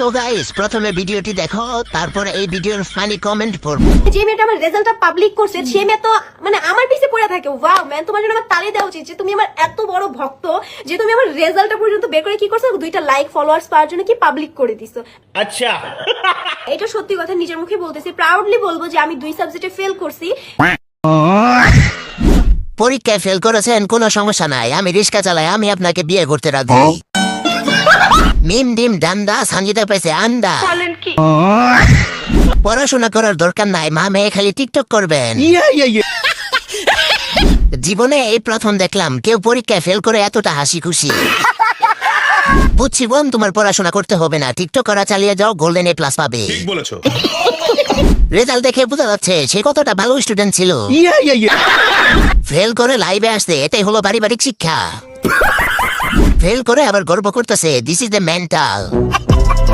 তো গাইস প্রথমে ভিডিওটি দেখো, তারপর এই ভিডিওর ফানি কমেন্ট পড়বো। যে মেয়েটা আমার রেজাল্টটা পাবলিক করছে সে মেয়ে তো মানে আমার পিছে পড়ে থাকে। ওয়াও ম্যান, তোমার জন্য আমার তালি দেওয়া উচিত যে তুমি আমার এত বড় ভক্ত যে তুমি আমার রেজাল্টটা পর্যন্ত বের করে কি করছো, 2টা লাইক ফলোয়ার্স পাওয়ার জন্য কি পাবলিক করে দিছো। আচ্ছা এটা সত্যি কথা, নিজের মুখে বলতেছি, প্রাউডলি বলবো যে আমি 2 সাবজেক্টে ফেল করছি। পরীক্ষায় ফেল করেছেন, কোনো সমস্যা নাই, আমি রিক্সা চালাই, আমি আপনাকে বিয়ে করতে রাজি। মিম ডিম ডান্ডা সঞ্জিতা পেয়েছে আন্ডা। পড়াশোনা করার দরকার নাই, মা মেয়ে খালি টিকটক করবেন। জীবনে এই প্রথম দেখলাম কেউ পরীক্ষায় ফেল করে এতটা হাসি খুশি। বুঝছি বোন, তোমার পড়াশোনা করতে হবে না, টিকটক করা চালিয়ে যাও, গোল্ডেন এ প্লাস পাবে। ঠিক বলেছো। রেজাল্ট দেখে বোঝা যাচ্ছে সে কতটা ভালো স্টুডেন্ট ছিল। ফেল করে লাইভে আসতে, এটাই হলো পারিবারিক শিক্ষা। ফেল করে আবার গর্ব করতেছে, দিস ইজ দ্য মেন্টাল।